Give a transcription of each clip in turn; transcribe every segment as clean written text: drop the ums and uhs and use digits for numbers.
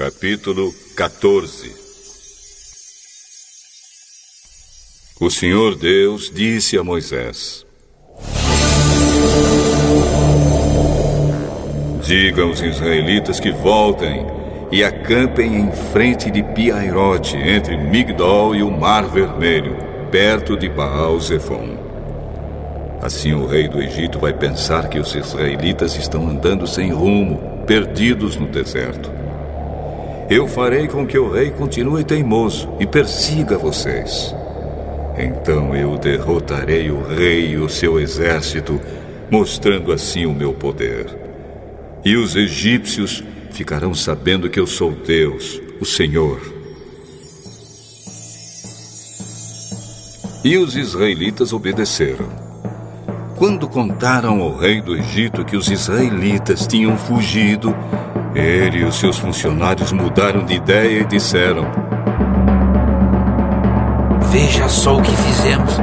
Capítulo 14. O Senhor Deus disse a Moisés: diga aos israelitas que voltem e acampem em frente de Pi-Hahirote, entre Migdol e o Mar Vermelho, perto de Baal-Zefon. Assim o rei do Egito vai pensar que os israelitas estão andando sem rumo, perdidos no deserto. Eu farei com que o rei continue teimoso e persiga vocês. Então eu derrotarei o rei e o seu exército, mostrando assim o meu poder. E os egípcios ficarão sabendo que eu sou Deus, o Senhor. E os israelitas obedeceram. Quando contaram ao rei do Egito que os israelitas tinham fugido, ele e os seus funcionários mudaram de ideia e disseram: veja só o que fizemos.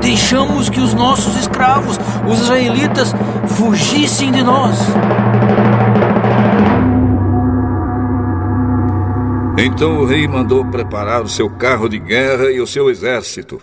Deixamos que os nossos escravos, os israelitas, fugissem de nós. Então o rei mandou preparar o seu carro de guerra e o seu exército.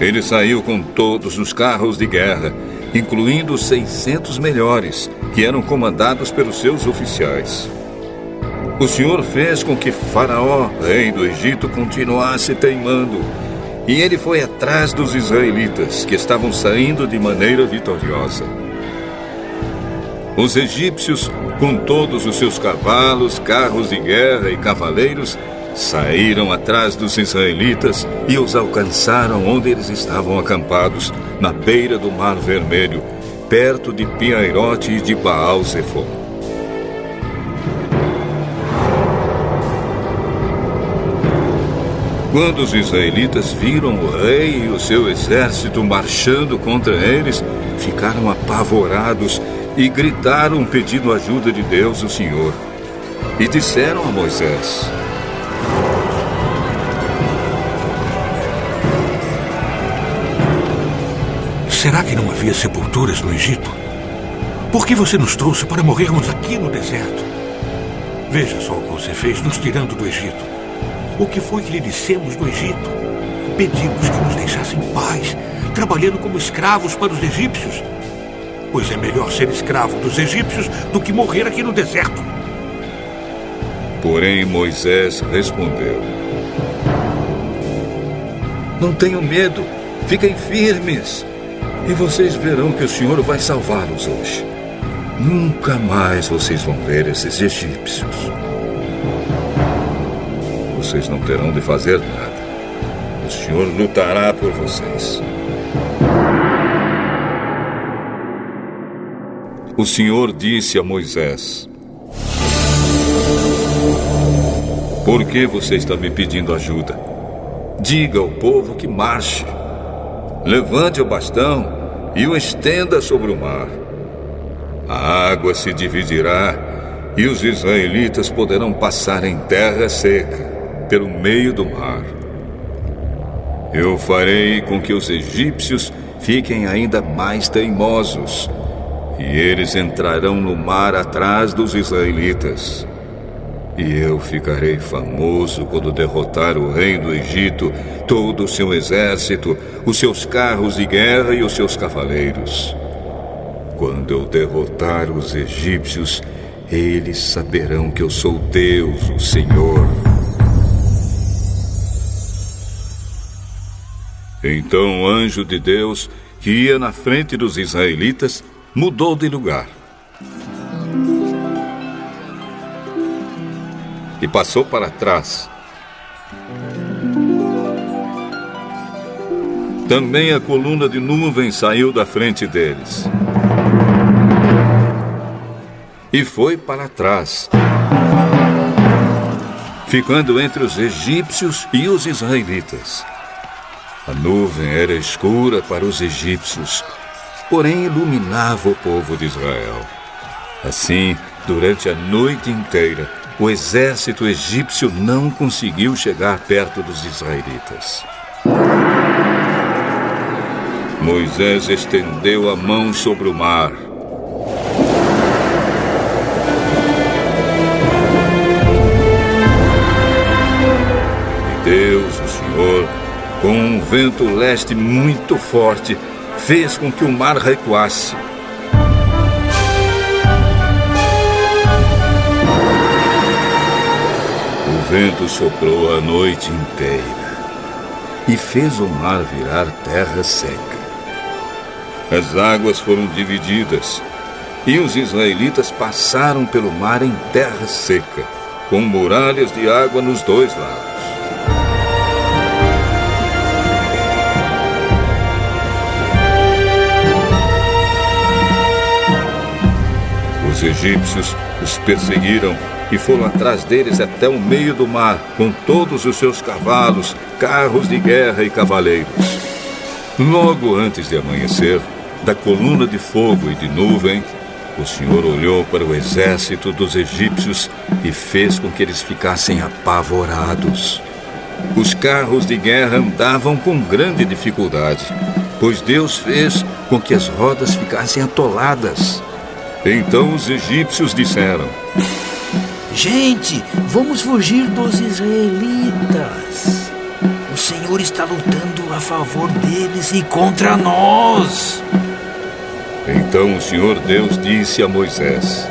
Ele saiu com todos os carros de guerra, incluindo os 600 melhores, que eram comandados pelos seus oficiais. O Senhor fez com que Faraó, rei do Egito, continuasse teimando, e ele foi atrás dos israelitas, que estavam saindo de maneira vitoriosa. Os egípcios, com todos os seus cavalos, carros de guerra e cavaleiros, saíram atrás dos israelitas e os alcançaram onde eles estavam acampados, na beira do Mar Vermelho, perto de Pi-Hahirote e de Baal-Zefon. Quando os israelitas viram o rei e o seu exército marchando contra eles, ficaram apavorados e gritaram pedindo ajuda de Deus, o Senhor. E disseram a Moisés: será que não havia sepulturas no Egito? Por que você nos trouxe para morrermos aqui no deserto? Veja só o que você fez nos tirando do Egito. O que foi que lhe dissemos no Egito? Pedimos que nos deixasse em paz, trabalhando como escravos para os egípcios. Pois é melhor ser escravo dos egípcios do que morrer aqui no deserto. Porém Moisés respondeu: não tenham medo, fiquem firmes. E vocês verão que o Senhor vai salvá-los hoje. Nunca mais vocês vão ver esses egípcios. Vocês não terão de fazer nada. O Senhor lutará por vocês. O Senhor disse a Moisés: por que você está me pedindo ajuda? Diga ao povo que marche. Levante o bastão e o estenda sobre o mar. A água se dividirá e os israelitas poderão passar em terra seca, pelo meio do mar. Eu farei com que os egípcios fiquem ainda mais teimosos, e eles entrarão no mar atrás dos israelitas. E eu ficarei famoso quando derrotar o rei do Egito, todo o seu exército, os seus carros de guerra e os seus cavaleiros. Quando eu derrotar os egípcios, eles saberão que eu sou Deus, o Senhor. Então o anjo de Deus, que ia na frente dos israelitas, mudou de lugar e passou para trás. Também a coluna de nuvem saiu da frente deles e foi para trás, ficando entre os egípcios e os israelitas. A nuvem era escura para os egípcios, porém iluminava o povo de Israel. Assim, durante a noite inteira, o exército egípcio não conseguiu chegar perto dos israelitas. Moisés estendeu a mão sobre o mar. E Deus, o Senhor, com um vento leste muito forte, fez com que o mar recuasse. O vento soprou a noite inteira e fez o mar virar terra seca. As águas foram divididas e os israelitas passaram pelo mar em terra seca, com muralhas de água nos dois lados. Os egípcios os perseguiram e foram atrás deles até o meio do mar, com todos os seus cavalos, carros de guerra e cavaleiros. Logo antes de amanhecer, da coluna de fogo e de nuvem, o Senhor olhou para o exército dos egípcios e fez com que eles ficassem apavorados. Os carros de guerra andavam com grande dificuldade, pois Deus fez com que as rodas ficassem atoladas. Então os egípcios disseram: Gente, vamos fugir dos israelitas. O Senhor está lutando a favor deles e contra nós. Então o Senhor Deus disse a Moisés: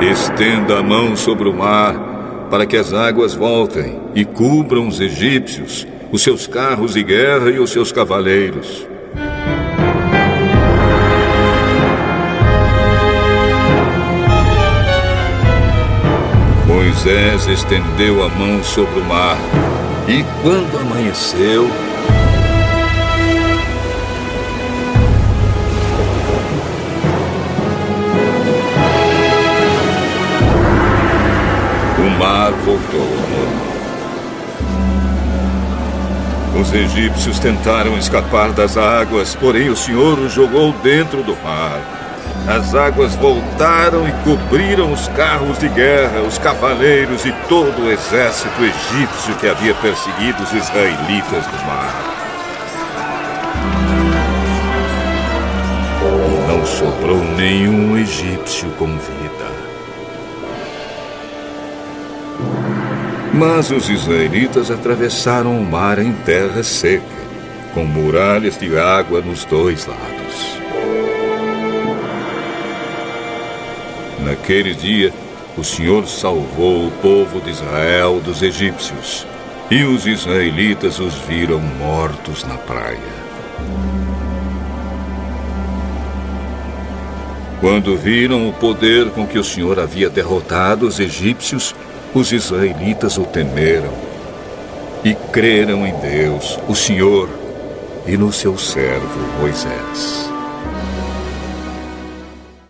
estenda a mão sobre o mar, para que as águas voltem e cubram os egípcios, os seus carros de guerra e os seus cavaleiros. Moisés estendeu a mão sobre o mar, e quando amanheceu, o mar voltou ao normal. Os egípcios tentaram escapar das águas, porém o Senhor os jogou dentro do mar. As águas voltaram e cobriram os carros de guerra, os cavaleiros e todo o exército egípcio que havia perseguido os israelitas do mar. E não sobrou nenhum egípcio com vida. Mas os israelitas atravessaram o mar em terra seca, com muralhas de água nos dois lados. Naquele dia, o Senhor salvou o povo de Israel dos egípcios, e os israelitas os viram mortos na praia. Quando viram o poder com que o Senhor havia derrotado os egípcios, os israelitas o temeram e creram em Deus, o Senhor, e no seu servo Moisés.